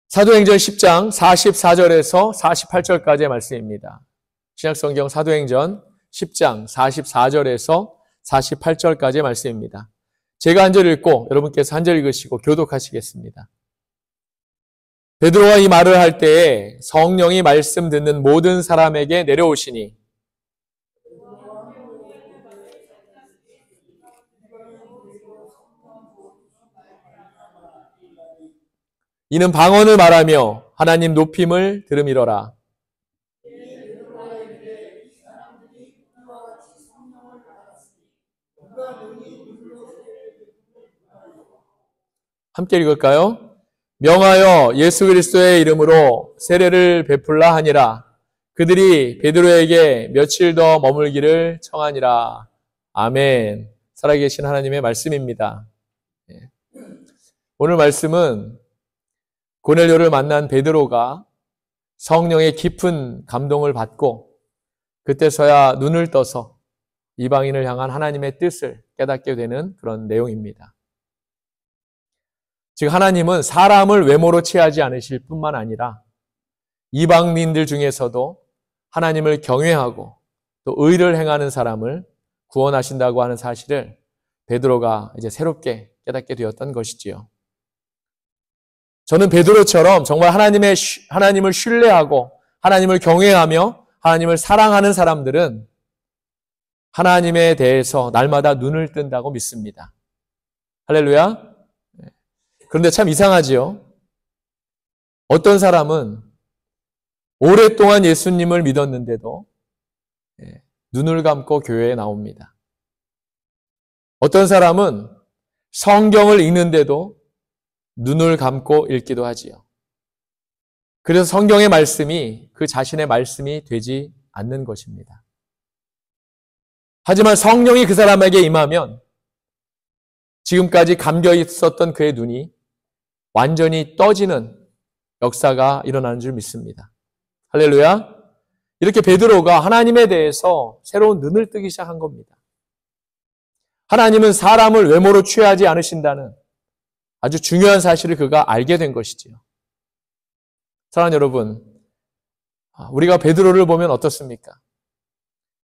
사도행전 10장 44절에서 48절까지의 말씀입니다. 신약성경 사도행전 10장 44절에서 48절까지의 말씀입니다. 제가 한 절 읽고 여러분께서 한 절 읽으시고 교독하시겠습니다. 베드로가 이 말을 할 때에 성령이 말씀 듣는 모든 사람에게 내려오시니 이는 방언을 말하며 하나님 높임을 들음이러라. 함께 읽을까요? 명하여 예수 그리스도의 이름으로 세례를 베풀라 하니라. 그들이 베드로에게 며칠 더 머물기를 청하니라. 아멘. 살아계신 하나님의 말씀입니다. 오늘 말씀은 고넬료를 만난 베드로가 성령의 깊은 감동을 받고 그때서야 눈을 떠서 이방인을 향한 하나님의 뜻을 깨닫게 되는 그런 내용입니다. 즉 하나님은 사람을 외모로 취하지 않으실 뿐만 아니라 이방인들 중에서도 하나님을 경외하고 또 의를 행하는 사람을 구원하신다고 하는 사실을 베드로가 이제 새롭게 깨닫게 되었던 것이지요. 저는 베드로처럼 정말 하나님을 신뢰하고 하나님을 경외하며 하나님을 사랑하는 사람들은 하나님에 대해서 날마다 눈을 뜬다고 믿습니다. 할렐루야. 그런데 참 이상하지요. 어떤 사람은 오랫동안 예수님을 믿었는데도 눈을 감고 교회에 나옵니다. 어떤 사람은 성경을 읽는데도 눈을 감고 읽기도 하지요. 그래서 성경의 말씀이 그 자신의 말씀이 되지 않는 것입니다. 하지만 성령이 그 사람에게 임하면 지금까지 감겨 있었던 그의 눈이 완전히 떠지는 역사가 일어나는 줄 믿습니다. 할렐루야. 이렇게 베드로가 하나님에 대해서 새로운 눈을 뜨기 시작한 겁니다. 하나님은 사람을 외모로 취하지 않으신다는 아주 중요한 사실을 그가 알게 된 것이지요. 사랑하는 여러분, 우리가 베드로를 보면 어떻습니까?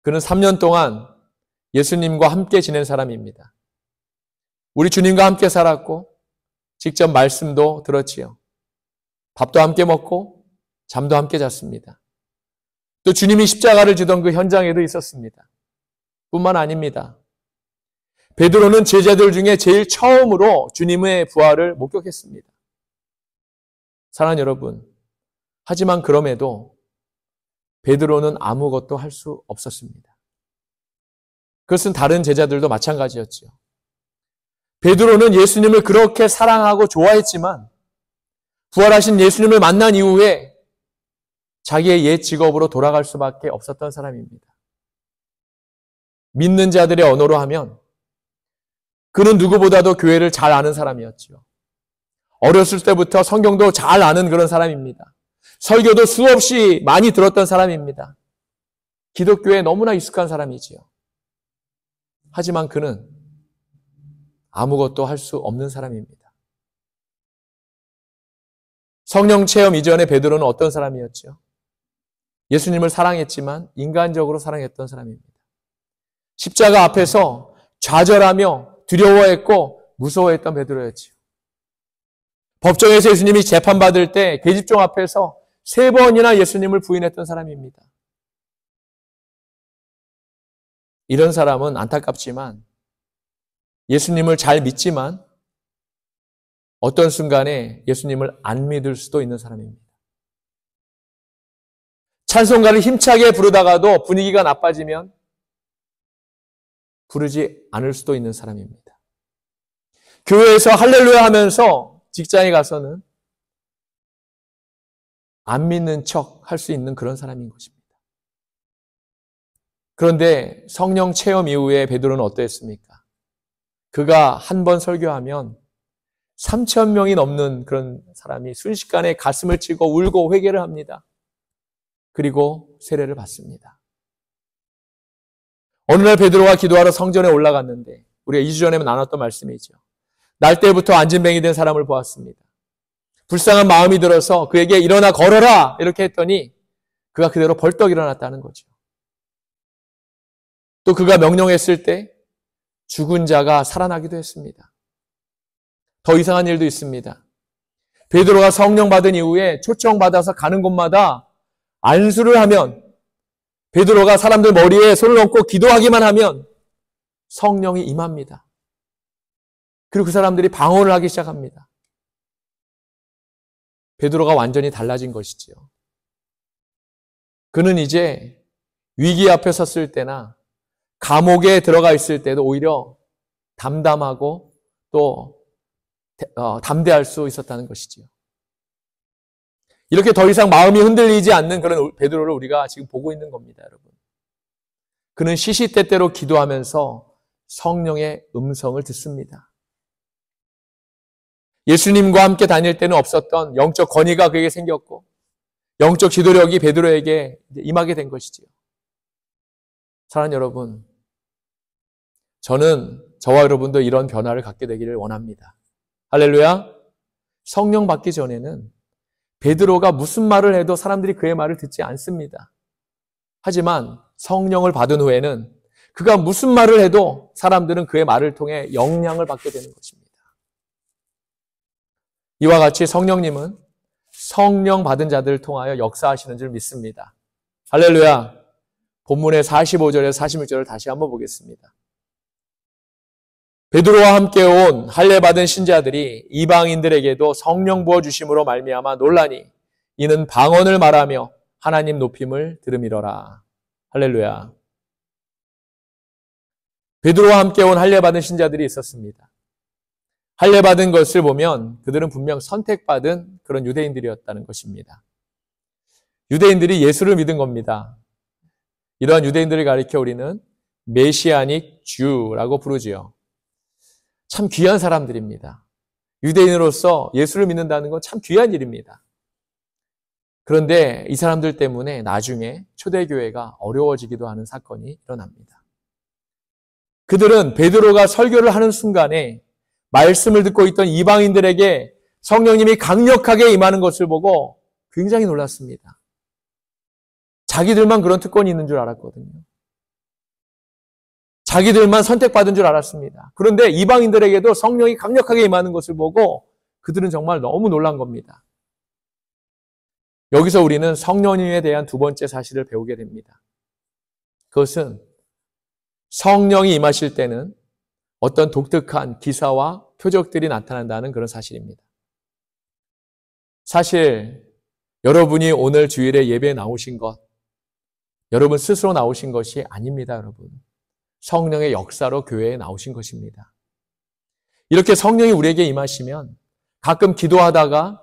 그는 3년 동안 예수님과 함께 지낸 사람입니다. 우리 주님과 함께 살았고 직접 말씀도 들었지요. 밥도 함께 먹고 잠도 함께 잤습니다. 또 주님이 십자가를 지던 그 현장에도 있었습니다. 뿐만 아닙니다. 베드로는 제자들 중에 제일 처음으로 주님의 부활을 목격했습니다. 사랑하는 여러분, 하지만 그럼에도 베드로는 아무것도 할 수 없었습니다. 그것은 다른 제자들도 마찬가지였지요. 베드로는 예수님을 그렇게 사랑하고 좋아했지만 부활하신 예수님을 만난 이후에 자기의 옛 직업으로 돌아갈 수밖에 없었던 사람입니다. 믿는 자들의 언어로 하면 그는 누구보다도 교회를 잘 아는 사람이었지요. 어렸을 때부터 성경도 잘 아는 그런 사람입니다. 설교도 수없이 많이 들었던 사람입니다. 기독교에 너무나 익숙한 사람이지요. 하지만 그는 아무것도 할 수 없는 사람입니다. 성령 체험 이전에 베드로는 어떤 사람이었죠? 예수님을 사랑했지만 인간적으로 사랑했던 사람입니다. 십자가 앞에서 좌절하며 두려워했고 무서워했던 베드로였지요. 법정에서 예수님이 재판받을 때 계집종 앞에서 3번이나 예수님을 부인했던 사람입니다. 이런 사람은 안타깝지만 예수님을 잘 믿지만 어떤 순간에 예수님을 안 믿을 수도 있는 사람입니다. 찬송가를 힘차게 부르다가도 분위기가 나빠지면 부르지 않을 수도 있는 사람입니다. 교회에서 할렐루야 하면서 직장에 가서는 안 믿는 척 할 수 있는 그런 사람인 것입니다. 그런데 성령 체험 이후에 베드로는 어떠했습니까? 그가 한 번 설교하면 3,000명이 넘는 그런 사람이 순식간에 가슴을 치고 울고 회개를 합니다. 그리고 세례를 받습니다. 어느 날 베드로가 기도하러 성전에 올라갔는데 우리가 2주 전에 나눴던 말씀이죠. 날 때부터 안진뱅이 된 사람을 보았습니다. 불쌍한 마음이 들어서 그에게 일어나 걸어라 이렇게 했더니 그가 그대로 벌떡 일어났다는 거죠. 또 그가 명령했을 때 죽은 자가 살아나기도 했습니다. 더 이상한 일도 있습니다. 베드로가 성령 받은 이후에 초청받아서 가는 곳마다 안수를 하면, 베드로가 사람들 머리에 손을 얹고 기도하기만 하면 성령이 임합니다. 그리고 그 사람들이 방언을 하기 시작합니다. 베드로가 완전히 달라진 것이지요. 그는 이제 위기 앞에 섰을 때나 감옥에 들어가 있을 때도 오히려 담담하고 또 담대할 수 있었다는 것이지요. 이렇게 더 이상 마음이 흔들리지 않는 그런 베드로를 우리가 지금 보고 있는 겁니다, 여러분. 그는 시시때때로 기도하면서 성령의 음성을 듣습니다. 예수님과 함께 다닐 때는 없었던 영적 권위가 그에게 생겼고 영적 지도력이 베드로에게 임하게 된 것이지요. 사랑하는 여러분, 저는 저와 여러분도 이런 변화를 갖게 되기를 원합니다. 할렐루야. 성령 받기 전에는 베드로가 무슨 말을 해도 사람들이 그의 말을 듣지 않습니다. 하지만 성령을 받은 후에는 그가 무슨 말을 해도 사람들은 그의 말을 통해 영향을 받게 되는 것입니다. 이와 같이 성령님은 성령 받은 자들을 통하여 역사하시는 줄 믿습니다. 할렐루야. 본문의 45절에서 46절을 다시 한번 보겠습니다. 베드로와 함께 온 할례 받은 신자들이 이방인들에게도 성령 부어 주심으로 말미암아 놀라니 이는 방언을 말하며 하나님 높임을 들음이러라. 할렐루야. 베드로와 함께 온 할례 받은 신자들이 있었습니다. 할례 받은 것을 보면 그들은 분명 선택받은 그런 유대인들이었다는 것입니다. 유대인들이 예수를 믿은 겁니다. 이러한 유대인들을 가리켜 우리는 메시아닉 주라고 부르지요. 참 귀한 사람들입니다. 유대인으로서 예수를 믿는다는 건 참 귀한 일입니다. 그런데 이 사람들 때문에 나중에 초대교회가 어려워지기도 하는 사건이 일어납니다. 그들은 베드로가 설교를 하는 순간에 말씀을 듣고 있던 이방인들에게 성령님이 강력하게 임하는 것을 보고 굉장히 놀랐습니다. 자기들만 그런 특권이 있는 줄 알았거든요. 자기들만 선택받은 줄 알았습니다. 그런데 이방인들에게도 성령이 강력하게 임하는 것을 보고 그들은 정말 너무 놀란 겁니다. 여기서 우리는 성령님에 대한 두 번째 사실을 배우게 됩니다. 그것은 성령이 임하실 때는 어떤 독특한 기사와 표적들이 나타난다는 그런 사실입니다. 사실 여러분이 오늘 주일에 예배에 나오신 것, 여러분 스스로 나오신 것이 아닙니다, 여러분. 성령의 역사로 교회에 나오신 것입니다. 이렇게 성령이 우리에게 임하시면 가끔 기도하다가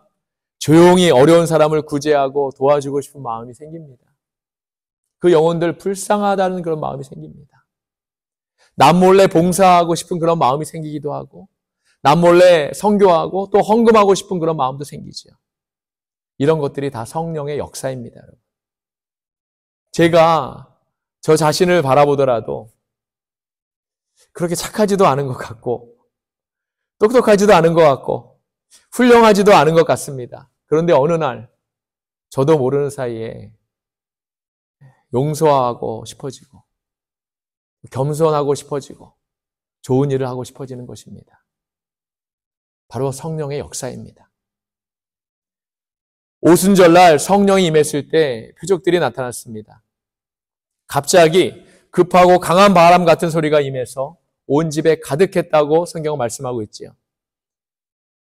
조용히 어려운 사람을 구제하고 도와주고 싶은 마음이 생깁니다. 그 영혼들 불쌍하다는 그런 마음이 생깁니다. 남몰래 봉사하고 싶은 그런 마음이 생기기도 하고 남몰래 선교하고 또 헌금하고 싶은 그런 마음도 생기죠. 이런 것들이 다 성령의 역사입니다, 여러분. 제가 저 자신을 바라보더라도 그렇게 착하지도 않은 것 같고 똑똑하지도 않은 것 같고 훌륭하지도 않은 것 같습니다. 그런데 어느 날 저도 모르는 사이에 용서하고 싶어지고 겸손하고 싶어지고 좋은 일을 하고 싶어지는 것입니다. 바로 성령의 역사입니다. 오순절날 성령이 임했을 때 표적들이 나타났습니다. 갑자기 급하고 강한 바람 같은 소리가 임해서 온 집에 가득했다고 성경은 말씀하고 있지요.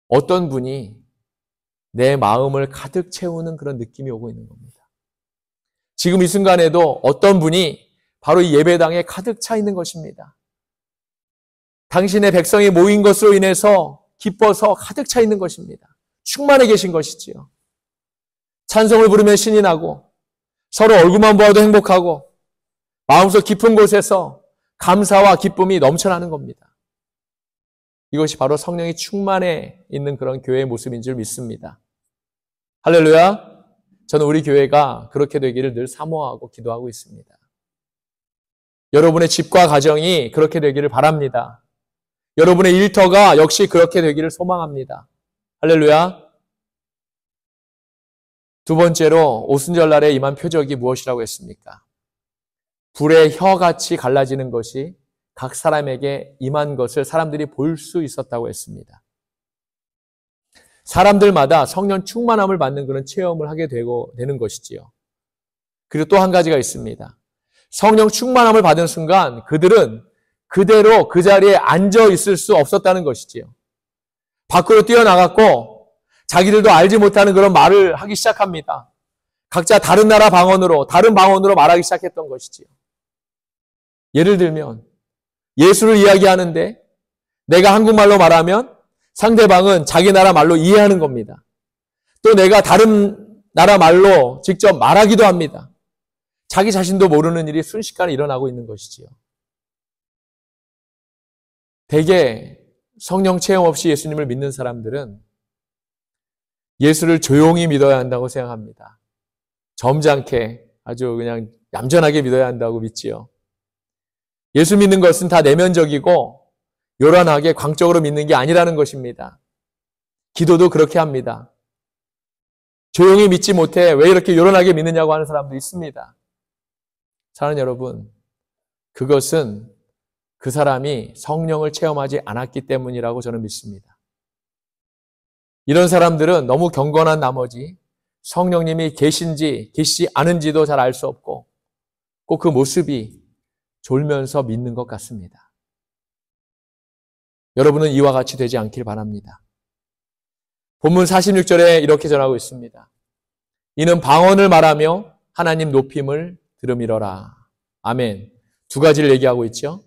어떤 분이 내 마음을 가득 채우는 그런 느낌이 오고 있는 겁니다. 지금 이 순간에도 어떤 분이 바로 이 예배당에 가득 차 있는 것입니다. 당신의 백성이 모인 것으로 인해서 기뻐서 가득 차 있는 것입니다. 충만해 계신 것이지요. 찬송을 부르면 신이 나고 서로 얼굴만 보아도 행복하고 마음속 깊은 곳에서 감사와 기쁨이 넘쳐나는 겁니다. 이것이 바로 성령이 충만해 있는 그런 교회의 모습인 줄 믿습니다. 할렐루야. 저는 우리 교회가 그렇게 되기를 늘 사모하고 기도하고 있습니다. 여러분의 집과 가정이 그렇게 되기를 바랍니다. 여러분의 일터가 역시 그렇게 되기를 소망합니다. 할렐루야. 두 번째로 오순절날에 임한 표적이 무엇이라고 했습니까? 불의 혀같이 갈라지는 것이 각 사람에게 임한 것을 사람들이 볼 수 있었다고 했습니다. 사람들마다 성령 충만함을 받는 그런 체험을 하게 되는 것이지요. 그리고 또 한 가지가 있습니다. 성령 충만함을 받은 순간 그들은 그대로 그 자리에 앉아 있을 수 없었다는 것이지요. 밖으로 뛰어나갔고 자기들도 알지 못하는 그런 말을 하기 시작합니다. 각자 다른 나라 방언으로, 다른 방언으로 말하기 시작했던 것이지요. 예를 들면 예수를 이야기하는데 내가 한국말로 말하면 상대방은 자기 나라 말로 이해하는 겁니다. 또 내가 다른 나라 말로 직접 말하기도 합니다. 자기 자신도 모르는 일이 순식간에 일어나고 있는 것이지요. 대개 성령 체험 없이 예수님을 믿는 사람들은 예수를 조용히 믿어야 한다고 생각합니다. 점잖게 아주 그냥 얌전하게 믿어야 한다고 믿지요. 예수 믿는 것은 다 내면적이고 요란하게 광적으로 믿는 게 아니라는 것입니다. 기도도 그렇게 합니다. 조용히 믿지 못해 왜 이렇게 요란하게 믿느냐고 하는 사람도 있습니다. 사랑하는 여러분, 그것은 그 사람이 성령을 체험하지 않았기 때문이라고 저는 믿습니다. 이런 사람들은 너무 경건한 나머지 성령님이 계신지 계시지 않은지도 잘 알 수 없고 꼭 그 모습이 졸면서 믿는 것 같습니다. 여러분은 이와 같이 되지 않길 바랍니다. 본문 46절에 이렇게 전하고 있습니다. 이는 방언을 말하며 하나님 높임을 들음이러라. 아멘. 두 가지를 얘기하고 있죠.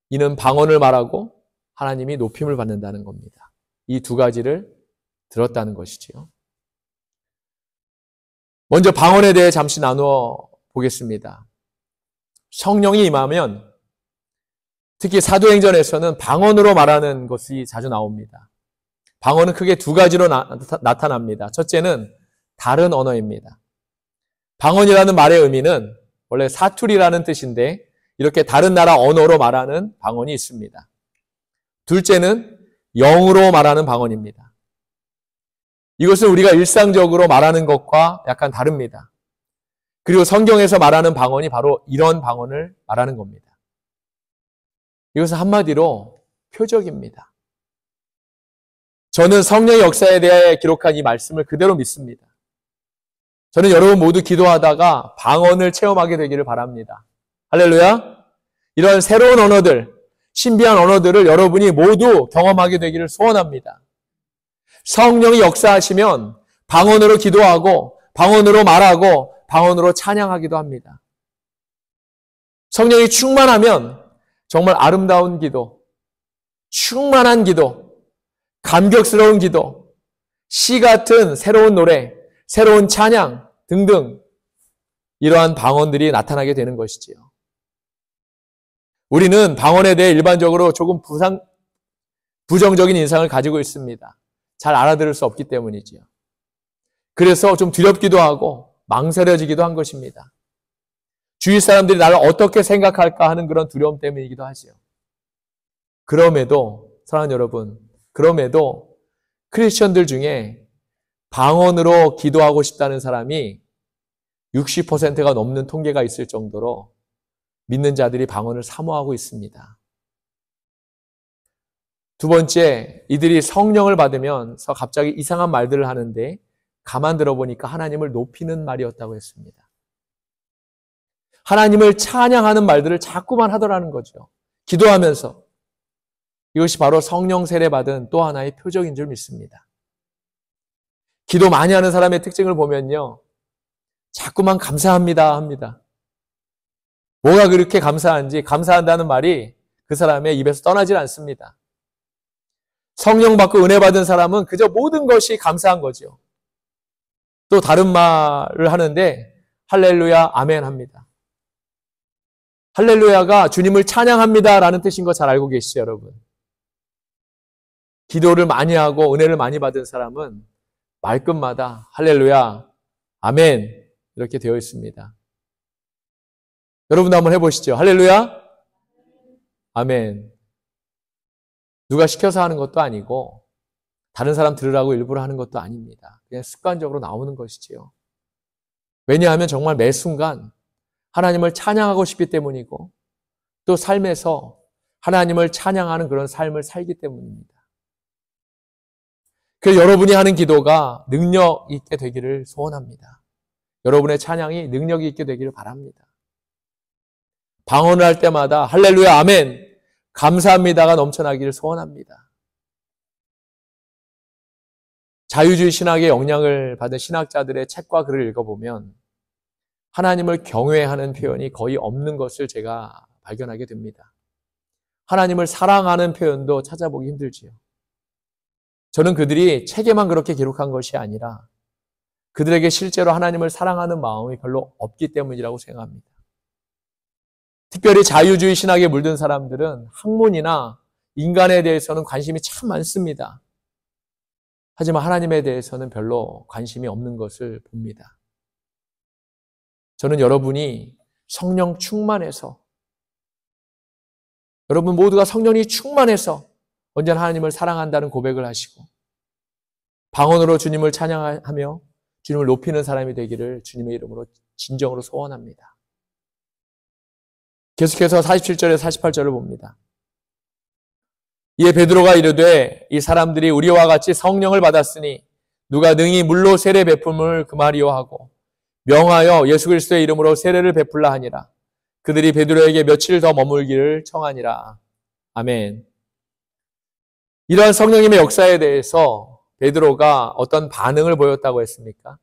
이는 방언을 말하고 하나님이 높임을 받는다는 겁니다. 이 두 가지를 들었다는 것이지요. 먼저 방언에 대해 잠시 나누어 보겠습니다. 성령이 임하면 특히 사도행전에서는 방언으로 말하는 것이 자주 나옵니다. 방언은 크게 두 가지로 나타납니다. 첫째는 다른 언어입니다. 방언이라는 말의 의미는 원래 사투리라는 뜻인데 이렇게 다른 나라 언어로 말하는 방언이 있습니다. 둘째는 영으로 말하는 방언입니다. 이것은 우리가 일상적으로 말하는 것과 약간 다릅니다. 그리고 성경에서 말하는 방언이 바로 이런 방언을 말하는 겁니다. 이것은 한마디로 표적입니다. 저는 성령의 역사에 대해 기록한 이 말씀을 그대로 믿습니다. 저는 여러분 모두 기도하다가 방언을 체험하게 되기를 바랍니다. 할렐루야! 이런 새로운 언어들, 신비한 언어들을 여러분이 모두 경험하게 되기를 소원합니다. 성령이 역사하시면 방언으로 기도하고 방언으로 말하고 방언으로 찬양하기도 합니다. 성령이 충만하면 정말 아름다운 기도, 충만한 기도, 감격스러운 기도, 시 같은 새로운 노래, 새로운 찬양 등등 이러한 방언들이 나타나게 되는 것이지요. 우리는 방언에 대해 일반적으로 조금 부정적인 인상을 가지고 있습니다. 잘 알아들을 수 없기 때문이지요. 그래서 좀 두렵기도 하고 망설여지기도 한 것입니다. 주위 사람들이 나를 어떻게 생각할까 하는 그런 두려움 때문이기도 하지요. 그럼에도 사랑하는 여러분, 그럼에도 크리스천들 중에 방언으로 기도하고 싶다는 사람이 60%가 넘는 통계가 있을 정도로 믿는 자들이 방언을 사모하고 있습니다. 두 번째, 이들이 성령을 받으면서 갑자기 이상한 말들을 하는데 가만 들어보니까 하나님을 높이는 말이었다고 했습니다. 하나님을 찬양하는 말들을 자꾸만 하더라는 거죠. 기도하면서. 이것이 바로 성령 세례받은 또 하나의 표적인 줄 믿습니다. 기도 많이 하는 사람의 특징을 보면요. 자꾸만 감사합니다 합니다. 뭐가 그렇게 감사한지 감사한다는 말이 그 사람의 입에서 떠나질 않습니다. 성령 받고 은혜 받은 사람은 그저 모든 것이 감사한 거죠. 또 다른 말을 하는데 할렐루야 아멘 합니다. 할렐루야가 주님을 찬양합니다라는 뜻인 거 잘 알고 계시죠, 여러분? 기도를 많이 하고 은혜를 많이 받은 사람은 말끝마다 할렐루야 아멘 이렇게 되어 있습니다. 여러분도 한번 해보시죠. 할렐루야 아멘. 누가 시켜서 하는 것도 아니고 다른 사람 들으라고 일부러 하는 것도 아닙니다. 그냥 습관적으로 나오는 것이지요. 왜냐하면 정말 매 순간 하나님을 찬양하고 싶기 때문이고 또 삶에서 하나님을 찬양하는 그런 삶을 살기 때문입니다. 그래서 여러분이 하는 기도가 능력 있게 되기를 소원합니다. 여러분의 찬양이 능력이 있게 되기를 바랍니다. 방언을 할 때마다 할렐루야 아멘 감사합니다가 넘쳐나기를 소원합니다. 자유주의 신학의 영향을 받은 신학자들의 책과 글을 읽어보면 하나님을 경외하는 표현이 거의 없는 것을 제가 발견하게 됩니다. 하나님을 사랑하는 표현도 찾아보기 힘들지요. 저는 그들이 책에만 그렇게 기록한 것이 아니라 그들에게 실제로 하나님을 사랑하는 마음이 별로 없기 때문이라고 생각합니다. 특별히 자유주의 신학에 물든 사람들은 학문이나 인간에 대해서는 관심이 참 많습니다. 하지만 하나님에 대해서는 별로 관심이 없는 것을 봅니다. 저는 여러분이 성령 충만해서 여러분 모두가 성령이 충만해서 언제나 하나님을 사랑한다는 고백을 하시고 방언으로 주님을 찬양하며 주님을 높이는 사람이 되기를 주님의 이름으로 진정으로 소원합니다. 계속해서 47절에서 48절을 봅니다. 이에 베드로가 이르되 이 사람들이 우리와 같이 성령을 받았으니 누가 능히 물로 세례 베품을 금하리요 하고 명하여 예수 그리스도의 이름으로 세례를 베풀라 하니라. 그들이 베드로에게 며칠 더 머물기를 청하니라. 아멘. 이러한 성령님의 역사에 대해서 베드로가 어떤 반응을 보였다고 했습니까?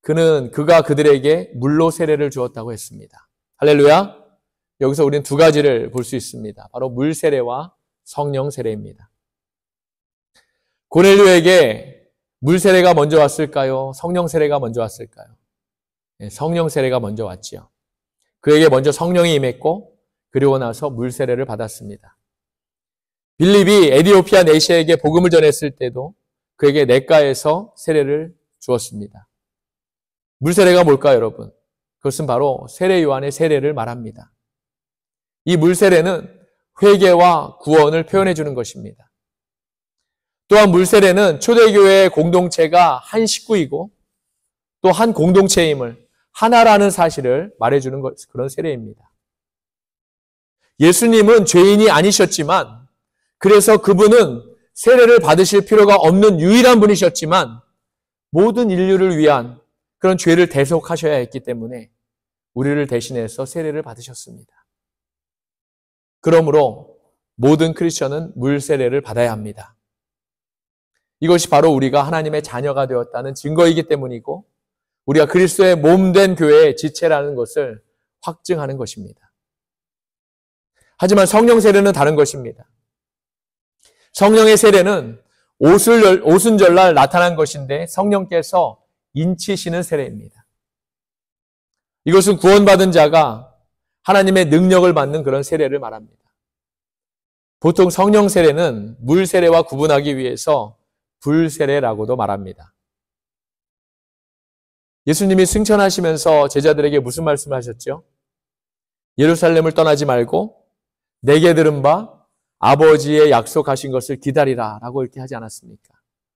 그가 그들에게 물로 세례를 주었다고 했습니다. 할렐루야. 여기서 우리는 두 가지를 볼 수 있습니다. 바로 물 세례와 성령 세례입니다. 고넬료에게 물 세례가 먼저 왔을까요? 성령 세례가 먼저 왔을까요? 네, 성령 세례가 먼저 왔지요. 그에게 먼저 성령이 임했고 그리고 나서 물 세례를 받았습니다. 빌립이 에디오피아 내시에게 복음을 전했을 때도 그에게 냇가에서 세례를 주었습니다. 물 세례가 뭘까요, 여러분? 그것은 바로 세례 요한의 세례를 말합니다. 이 물 세례는 회개와 구원을 표현해 주는 것입니다. 또한 물 세례는 초대교회의 공동체가 한 식구이고 또 한 공동체임을 하나라는 사실을 말해주는 그런 세례입니다. 예수님은 죄인이 아니셨지만 그래서 그분은 세례를 받으실 필요가 없는 유일한 분이셨지만 모든 인류를 위한 그런 죄를 대속하셔야 했기 때문에 우리를 대신해서 세례를 받으셨습니다. 그러므로 모든 크리스천은 물 세례를 받아야 합니다. 이것이 바로 우리가 하나님의 자녀가 되었다는 증거이기 때문이고 우리가 그리스도의 몸된 교회의 지체라는 것을 확증하는 것입니다. 하지만 성령 세례는 다른 것입니다. 성령의 세례는 오순절날 나타난 것인데 성령께서 인치시는 세례입니다. 이것은 구원받은 자가 하나님의 능력을 받는 그런 세례를 말합니다. 보통 성령 세례는 물 세례와 구분하기 위해서 불 세례라고도 말합니다. 예수님이 승천하시면서 제자들에게 무슨 말씀을 하셨죠? 예루살렘을 떠나지 말고 내게 들은 바 아버지의 약속하신 것을 기다리라 라고 이렇게 하지 않았습니까?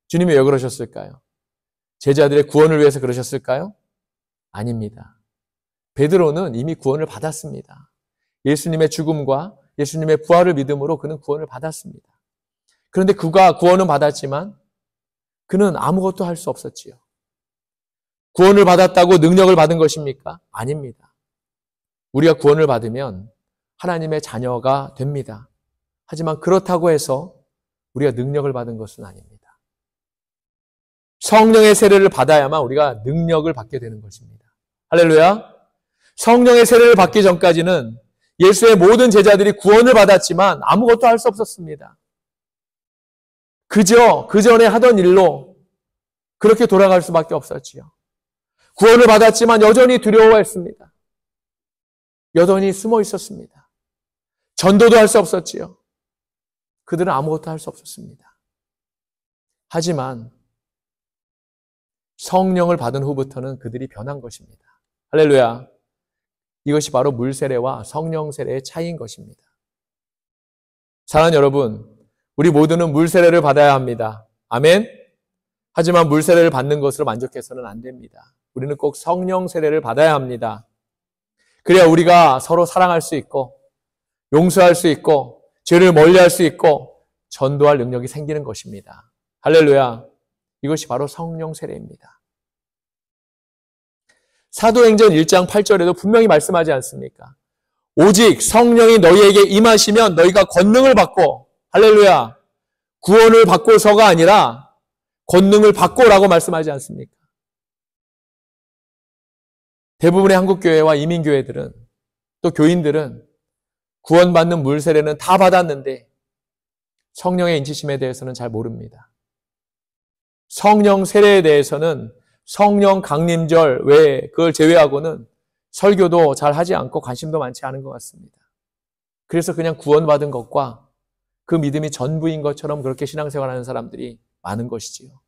주님이 왜 그러셨을까요? 제자들의 구원을 위해서 그러셨을까요? 아닙니다. 베드로는 이미 구원을 받았습니다. 예수님의 죽음과 예수님의 부활을 믿음으로 그는 구원을 받았습니다. 그런데 그가 구원은 받았지만 그는 아무것도 할 수 없었지요. 구원을 받았다고 능력을 받은 것입니까? 아닙니다. 우리가 구원을 받으면 하나님의 자녀가 됩니다. 하지만 그렇다고 해서 우리가 능력을 받은 것은 아닙니다. 성령의 세례를 받아야만 우리가 능력을 받게 되는 것입니다. 할렐루야. 성령의 세례를 받기 전까지는 예수의 모든 제자들이 구원을 받았지만 아무것도 할 수 없었습니다. 그저 그 전에 하던 일로 그렇게 돌아갈 수밖에 없었지요. 구원을 받았지만 여전히 두려워했습니다. 여전히 숨어 있었습니다. 전도도 할 수 없었지요. 그들은 아무것도 할 수 없었습니다. 하지만 성령을 받은 후부터는 그들이 변한 것입니다. 할렐루야. 이것이 바로 물 세례와 성령 세례의 차이인 것입니다. 사랑하는 여러분, 우리 모두는 물 세례를 받아야 합니다. 아멘? 하지만 물 세례를 받는 것으로 만족해서는 안 됩니다. 우리는 꼭 성령 세례를 받아야 합니다. 그래야 우리가 서로 사랑할 수 있고 용서할 수 있고 죄를 멀리할 수 있고 전도할 능력이 생기는 것입니다. 할렐루야. 이것이 바로 성령 세례입니다. 사도행전 1장 8절에도 분명히 말씀하지 않습니까? 오직 성령이 너희에게 임하시면 너희가 권능을 받고, 할렐루야, 구원을 받고서가 아니라 권능을 받고라고 말씀하지 않습니까? 대부분의 한국교회와 이민교회들은, 또 교인들은 구원받는 물 세례는 다 받았는데 성령의 인치심에 대해서는 잘 모릅니다. 성령 세례에 대해서는 성령 강림절 외에 그걸 제외하고는 설교도 잘 하지 않고 관심도 많지 않은 것 같습니다. 그래서 그냥 구원받은 것과 그 믿음이 전부인 것처럼 그렇게 신앙생활하는 사람들이 많은 것이지요.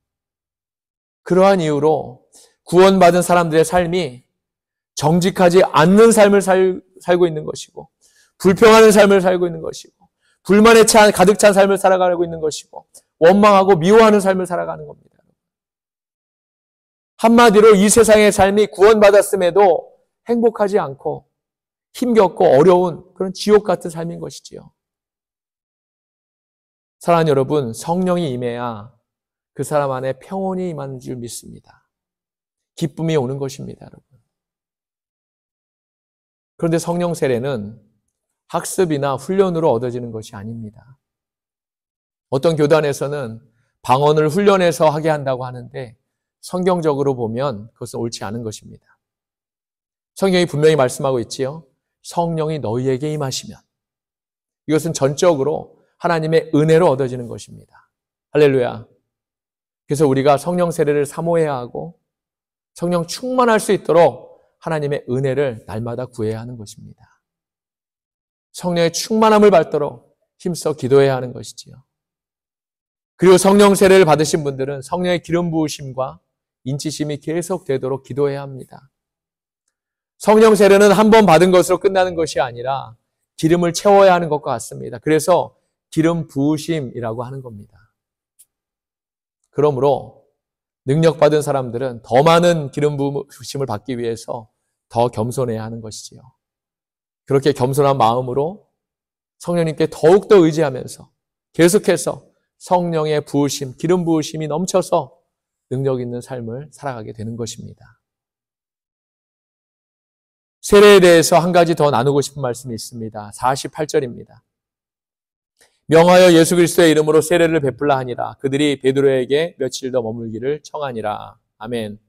그러한 이유로 구원받은 사람들의 삶이 정직하지 않는 삶을 살고 있는 것이고, 불평하는 삶을 살고 있는 것이고, 불만에 가득 찬 삶을 살아가고 있는 것이고, 원망하고 미워하는 삶을 살아가는 겁니다. 한마디로 이 세상의 삶이 구원받았음에도 행복하지 않고 힘겹고 어려운 그런 지옥 같은 삶인 것이지요. 사랑하는 여러분, 성령이 임해야 그 사람 안에 평온이 임하는 줄 믿습니다. 기쁨이 오는 것입니다, 여러분. 그런데 성령 세례는 학습이나 훈련으로 얻어지는 것이 아닙니다. 어떤 교단에서는 방언을 훈련해서 하게 한다고 하는데 성경적으로 보면 그것은 옳지 않은 것입니다. 성경이 분명히 말씀하고 있지요. 성령이 너희에게 임하시면, 이것은 전적으로 하나님의 은혜로 얻어지는 것입니다. 할렐루야. 그래서 우리가 성령 세례를 사모해야 하고 성령 충만할 수 있도록 하나님의 은혜를 날마다 구해야 하는 것입니다. 성령의 충만함을 받도록 힘써 기도해야 하는 것이지요. 그리고 성령 세례를 받으신 분들은 성령의 기름 부으심과 인치심이 계속되도록 기도해야 합니다. 성령 세례는 한 번 받은 것으로 끝나는 것이 아니라 기름을 채워야 하는 것과 같습니다. 그래서 기름 부으심이라고 하는 겁니다. 그러므로 능력받은 사람들은 더 많은 기름 부으심을 받기 위해서 더 겸손해야 하는 것이지요. 그렇게 겸손한 마음으로 성령님께 더욱더 의지하면서 계속해서 성령의 부으심, 기름 부으심이 넘쳐서 능력 있는 삶을 살아가게 되는 것입니다. 세례에 대해서 한 가지 더 나누고 싶은 말씀이 있습니다. 48절입니다. 명하여 예수 그리스도의 이름으로 세례를 베풀라 하니라. 그들이 베드로에게 며칠 더 머물기를 청하니라. 아멘.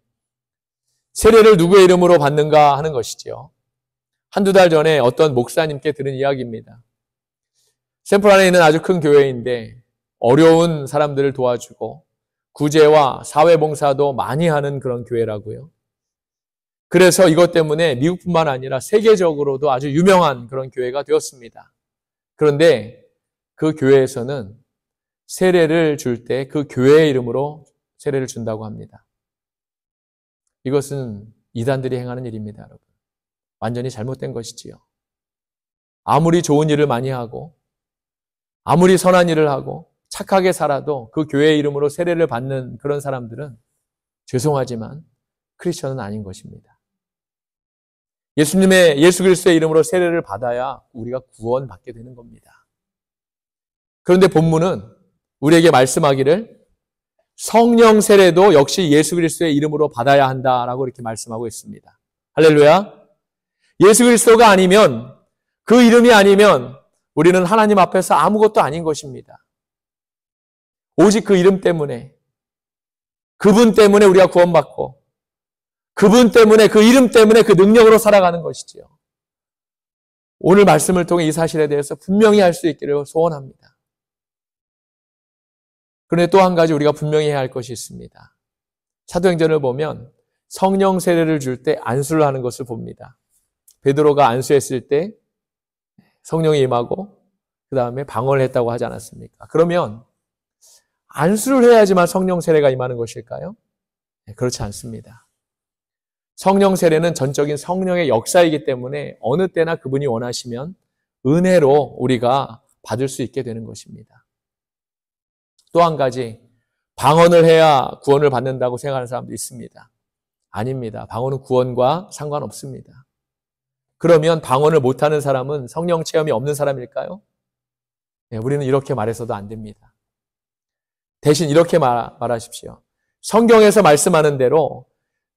세례를 누구의 이름으로 받는가 하는 것이지요. 한두 달 전에 어떤 목사님께 들은 이야기입니다. 샘플 안에 있는 아주 큰 교회인데 어려운 사람들을 도와주고 구제와 사회봉사도 많이 하는 그런 교회라고요. 그래서 이것 때문에 미국뿐만 아니라 세계적으로도 아주 유명한 그런 교회가 되었습니다. 그런데 그 교회에서는 세례를 줄 때 그 교회의 이름으로 세례를 준다고 합니다. 이것은 이단들이 행하는 일입니다, 여러분. 완전히 잘못된 것이지요. 아무리 좋은 일을 많이 하고 아무리 선한 일을 하고 착하게 살아도 그 교회의 이름으로 세례를 받는 그런 사람들은 죄송하지만 크리스천은 아닌 것입니다. 예수 그리스도의 이름으로 세례를 받아야 우리가 구원받게 되는 겁니다. 그런데 본문은 우리에게 말씀하기를 성령 세례도 역시 예수 그리스도의 이름으로 받아야 한다라고 이렇게 말씀하고 있습니다. 할렐루야. 예수 그리스도가 아니면, 그 이름이 아니면 우리는 하나님 앞에서 아무것도 아닌 것입니다. 오직 그 이름 때문에, 그분 때문에 우리가 구원받고 그분 때문에, 그 이름 때문에 그 능력으로 살아가는 것이지요. 오늘 말씀을 통해 이 사실에 대해서 분명히 할 수 있기를 소원합니다. 그런데 또 한 가지 우리가 분명히 해야 할 것이 있습니다. 사도행전을 보면 성령 세례를 줄 때 안수를 하는 것을 봅니다. 베드로가 안수했을 때 성령이 임하고 그 다음에 방언을 했다고 하지 않았습니까? 그러면 안수를 해야지만 성령 세례가 임하는 것일까요? 네, 그렇지 않습니다. 성령 세례는 전적인 성령의 역사이기 때문에 어느 때나 그분이 원하시면 은혜로 우리가 받을 수 있게 되는 것입니다. 또 한 가지, 방언을 해야 구원을 받는다고 생각하는 사람도 있습니다. 아닙니다. 방언은 구원과 상관없습니다. 그러면 방언을 못하는 사람은 성령 체험이 없는 사람일까요? 네, 우리는 이렇게 말해서도 안 됩니다. 대신 이렇게 말하십시오. 성경에서 말씀하는 대로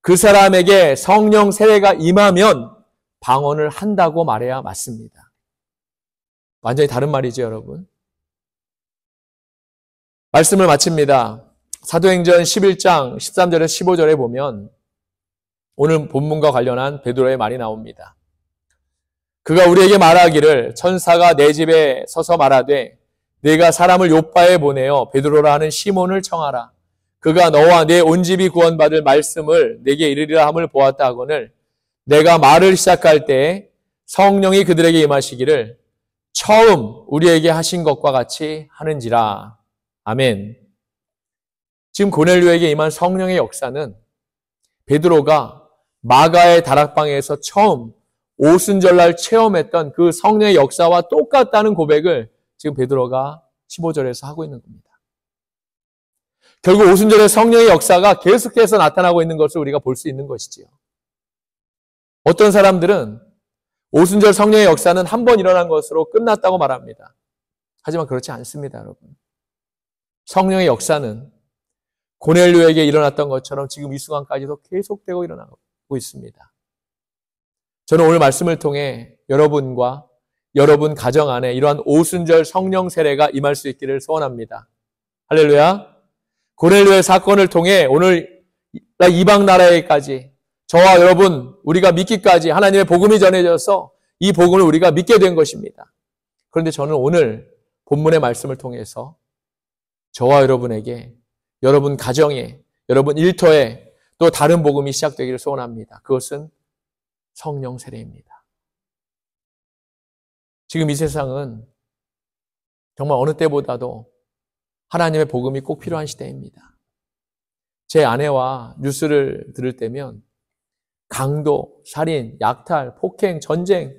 그 사람에게 성령 세례가 임하면 방언을 한다고 말해야 맞습니다. 완전히 다른 말이죠, 여러분. 말씀을 마칩니다. 사도행전 11장 13절에서 15절에 보면 오늘 본문과 관련한 베드로의 말이 나옵니다. 그가 우리에게 말하기를 천사가 내 집에 서서 말하되 내가 사람을 요빠에 보내어 베드로라 하는 시몬을 청하라. 그가 너와 내 온 집이 구원받을 말씀을 내게 이르리라 함을 보았다 하거늘 내가 말을 시작할 때 성령이 그들에게 임하시기를 처음 우리에게 하신 것과 같이 하는지라. 아멘. 지금 고넬료에게 임한 성령의 역사는 베드로가 마가의 다락방에서 처음 오순절날 체험했던 그 성령의 역사와 똑같다는 고백을 지금 베드로가 15절에서 하고 있는 겁니다. 결국 오순절의 성령의 역사가 계속해서 나타나고 있는 것을 우리가 볼 수 있는 것이지요. 어떤 사람들은 오순절 성령의 역사는 한 번 일어난 것으로 끝났다고 말합니다. 하지만 그렇지 않습니다, 여러분. 성령의 역사는 고넬료에게 일어났던 것처럼 지금 이 순간까지도 계속되고 일어나고 있습니다. 저는 오늘 말씀을 통해 여러분과 여러분 가정 안에 이러한 오순절 성령 세례가 임할 수 있기를 소원합니다. 할렐루야. 고넬료의 사건을 통해 오늘 이방 나라에까지 저와 여러분 우리가 믿기까지 하나님의 복음이 전해져서 이 복음을 우리가 믿게 된 것입니다. 그런데 저는 오늘 본문의 말씀을 통해서 저와 여러분에게 여러분 가정에 여러분 일터에 또 다른 복음이 시작되기를 소원합니다. 그것은 성령 세례입니다. 지금 이 세상은 정말 어느 때보다도 하나님의 복음이 꼭 필요한 시대입니다. 제 아내와 뉴스를 들을 때면 강도, 살인, 약탈, 폭행, 전쟁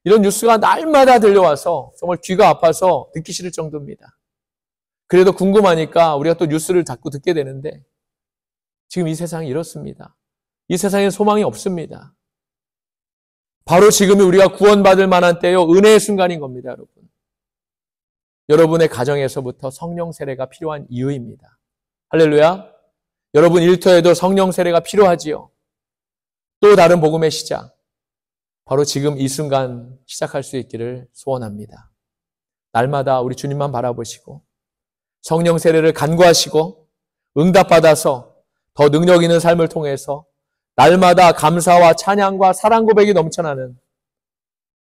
이런 뉴스가 날마다 들려와서 정말 귀가 아파서 듣기 싫을 정도입니다. 그래도 궁금하니까 우리가 또 뉴스를 자꾸 듣게 되는데 지금 이 세상이 이렇습니다. 이 세상에 소망이 없습니다. 바로 지금이 우리가 구원받을 만한 때요. 은혜의 순간인 겁니다, 여러분. 여러분의 가정에서부터 성령 세례가 필요한 이유입니다. 할렐루야. 여러분 일터에도 성령 세례가 필요하지요. 또 다른 복음의 시작. 바로 지금 이 순간 시작할 수 있기를 소원합니다. 날마다 우리 주님만 바라보시고 성령 세례를 간구하시고 응답받아서 더 능력 있는 삶을 통해서 날마다 감사와 찬양과 사랑 고백이 넘쳐나는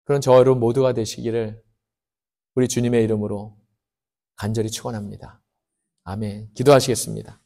그런 저와 여러분 모두가 되시기를 우리 주님의 이름으로 간절히 축원합니다. 아멘. 기도하시겠습니다.